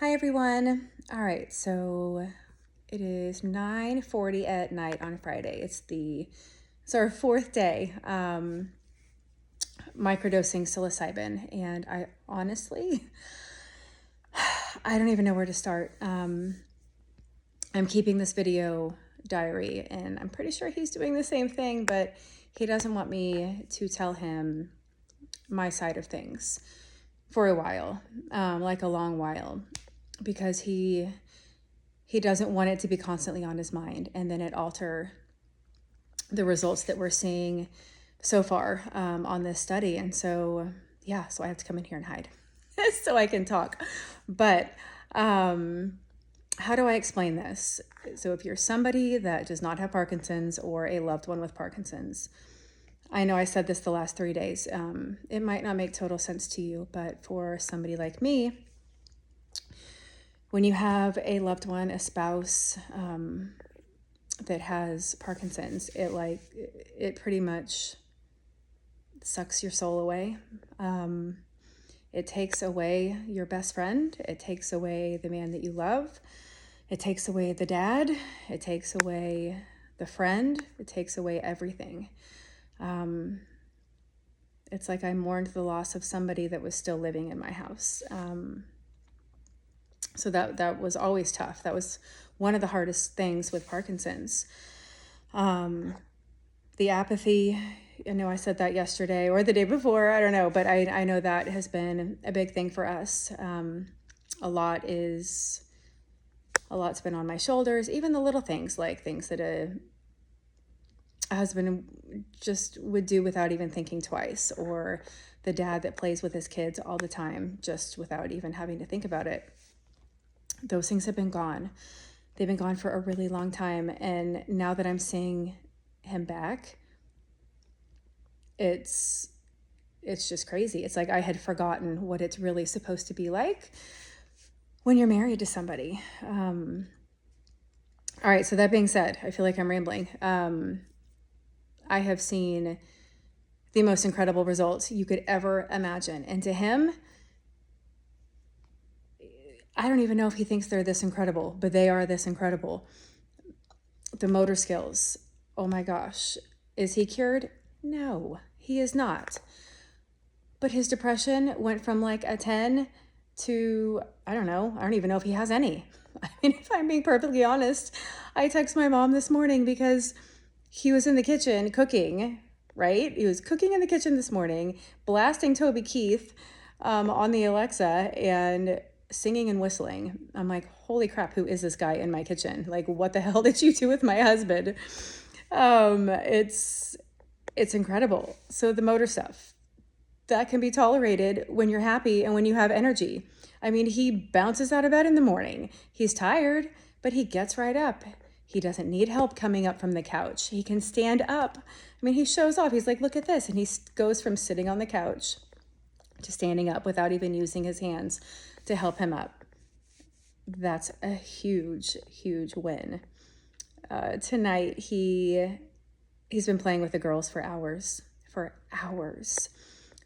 Hi everyone. All right, so it is 9:40 at night on Friday. It's our fourth day microdosing psilocybin, and I honestly I don't even know where to start. I'm keeping this video diary, and I'm pretty sure he's doing the same thing, but he doesn't want me to tell him my side of things for a while, like a long while, because he doesn't want it to be constantly on his mind and then it alter the results that we're seeing so far on this study. And so, yeah, so I have to come in here and hide so I can talk. But how do I explain this? So if you're somebody that does not have Parkinson's or a loved one with Parkinson's, I know I said this the last 3 days. It might not make total sense to you, but for somebody like me, when you have a loved one, a spouse that has Parkinson's, it pretty much sucks your soul away. It takes away your best friend. It takes away the man that you love. It takes away the dad. It takes away the friend. It takes away everything. It's like I mourned the loss of somebody that was still living in my house. So that was always tough. That was one of the hardest things with Parkinson's. The apathy, I know I said that yesterday or the day before, I don't know, but I know that has been a big thing for us. A lot's been on my shoulders, even the little things, like things that a husband just would do without even thinking twice, or the dad that plays with his kids all the time, just without even having to think about it. Those things have been gone. They've been gone for a really long time. And now that I'm seeing him back, it's just crazy. It's like I had forgotten what it's really supposed to be like when you're married to somebody. All right, so that being said, I feel like I'm rambling. I have seen the most incredible results you could ever imagine. And to him, I don't even know if he thinks they're this incredible, but they are this incredible. The motor skills, oh my gosh. Is he cured? No, he is not. But his depression went from like a 10 to, I don't know, I don't even know if he has any. I mean, if I'm being perfectly honest, I text my mom this morning because he was in the kitchen cooking, right? He was cooking in the kitchen this morning, blasting Toby Keith on the Alexa and singing and whistling. I'm like, holy crap, who is this guy in my kitchen? Like, what the hell did you do with my husband? It's incredible. So the motor stuff, that can be tolerated when you're happy and when you have energy. I mean, he bounces out of bed in the morning. He's tired, but he gets right up. He doesn't need help coming up from the couch. He can stand up. I mean, he shows off. He's like, look at this. And he goes from sitting on the couch to standing up without even using his hands to help him up. That's a huge, huge win. Tonight, he's been playing with the girls for hours.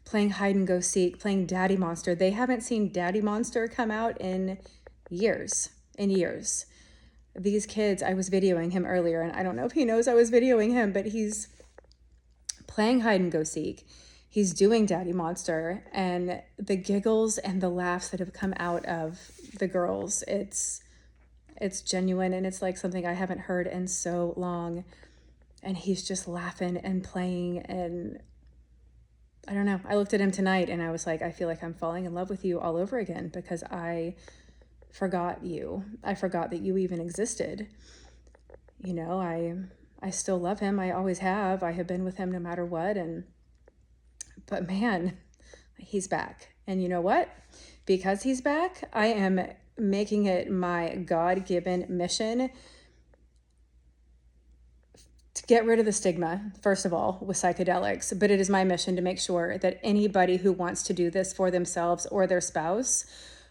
Playing hide and go seek, playing Daddy Monster. They haven't seen Daddy Monster come out in years. These kids, I was videoing him earlier, and I don't know if he knows I was videoing him, but he's playing hide and go seek. He's doing Daddy Monster, and the giggles and the laughs that have come out of the girls, it's genuine, and it's like something I haven't heard in so long. And he's just laughing and playing, and I don't know. I looked at him tonight and I was like, I feel like I'm falling in love with you all over again because I forgot you. I forgot that you even existed. You know, I still love him. I always have. I have been with him no matter what. But man, he's back. And you know what? Because he's back, I am making it my God-given mission to get rid of the stigma, first of all, with psychedelics, but it is my mission to make sure that anybody who wants to do this for themselves or their spouse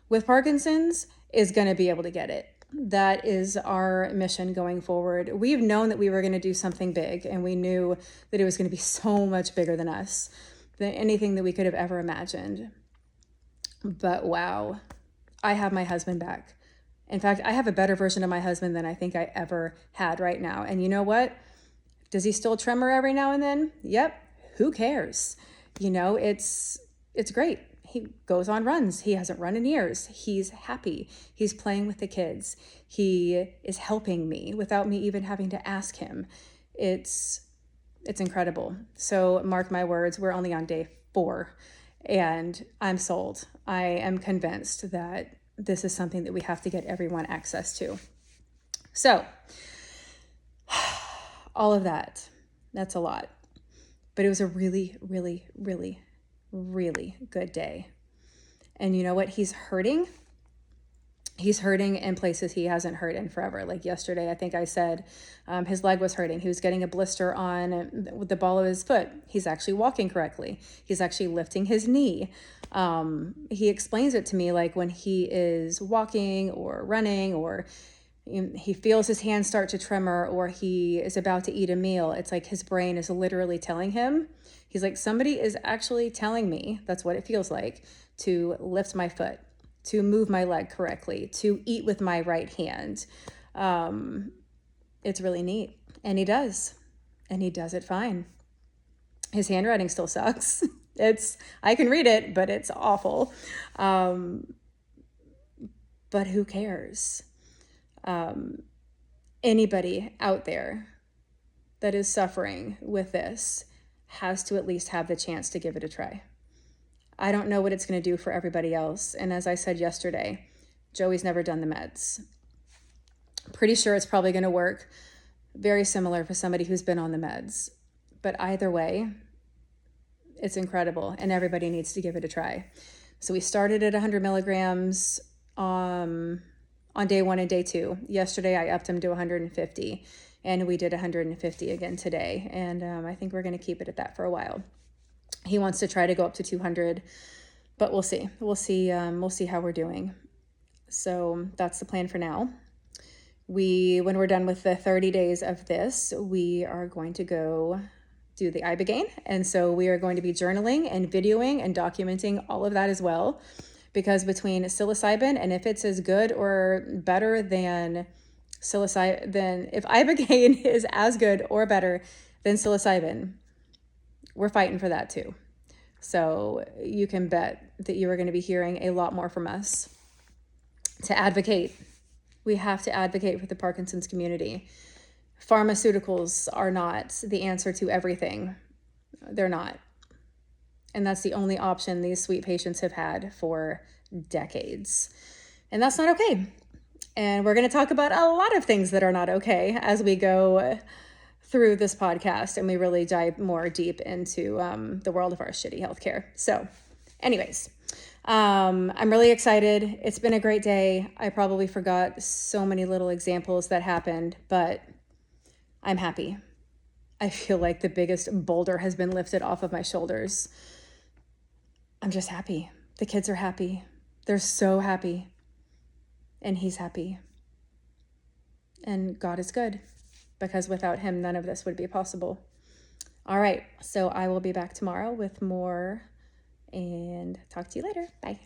with Parkinson's is going to be able to get it. That is our mission going forward. We've known that we were going to do something big, and we knew that it was going to be so much bigger than us, than anything that we could have ever imagined. But wow, I have my husband back. In fact, I have a better version of my husband than I think I ever had right now. And you know what? Does he still tremor every now and then? Yep. Who cares? It's great. He goes on runs. He hasn't run in years. He's happy. He's playing with the kids. He is helping me without me even having to ask him. It's incredible. So mark my words, we're only on day 4 and I'm sold. I am convinced that this is something that we have to get everyone access to. So all of that's a lot, but it was a really, really, really, really good day. And you know what? He's hurting in places he hasn't hurt in forever. Like yesterday, I think I said his leg was hurting. He was getting a blister on the ball of his foot. He's actually walking correctly. He's actually lifting his knee. He explains it to me like when he is walking or running, or he feels his hands start to tremor, or he is about to eat a meal. It's like his brain is literally telling him, he's like, somebody is actually telling me, that's what it feels like, to lift my foot, to move my leg correctly, to eat with my right hand. It's really neat. And he does. And he does it fine. His handwriting still sucks. I can read it, but it's awful. But who cares? Anybody out there that is suffering with this has to at least have the chance to give it a try. I don't know what it's going to do for everybody else. And as I said yesterday, Joey's never done the meds. Pretty sure it's probably going to work very similar for somebody who's been on the meds. But either way, it's incredible and everybody needs to give it a try. So we started at 100 milligrams on day 1 and day 2. Yesterday, I upped him to 150 and we did 150 again today. And I think we're going to keep it at that for a while. He wants to try to go up to 200, but we'll see. We'll see how we're doing. So that's the plan for now. When we're done with the 30 days of this, we are going to go do the Ibogaine. And so we are going to be journaling and videoing and documenting all of that as well, because between psilocybin and if it's as good or better than psilocybin, then if Ibogaine is as good or better than psilocybin, we're fighting for that too. So you can bet that you are going to be hearing a lot more from us to advocate. We have to advocate for the Parkinson's community. Pharmaceuticals are not the answer to everything. They're not. And that's the only option these sweet patients have had for decades. And that's not okay. And we're going to talk about a lot of things that are not okay as we go through this podcast and we really dive more deep into the world of our shitty healthcare. So anyways, I'm really excited. It's been a great day. I probably forgot so many little examples that happened, but I'm happy. I feel like the biggest boulder has been lifted off of my shoulders. I'm just happy. The kids are happy. They're so happy. And he's happy. And God is good, because without him, none of this would be possible. All right. So I will be back tomorrow with more and talk to you later. Bye.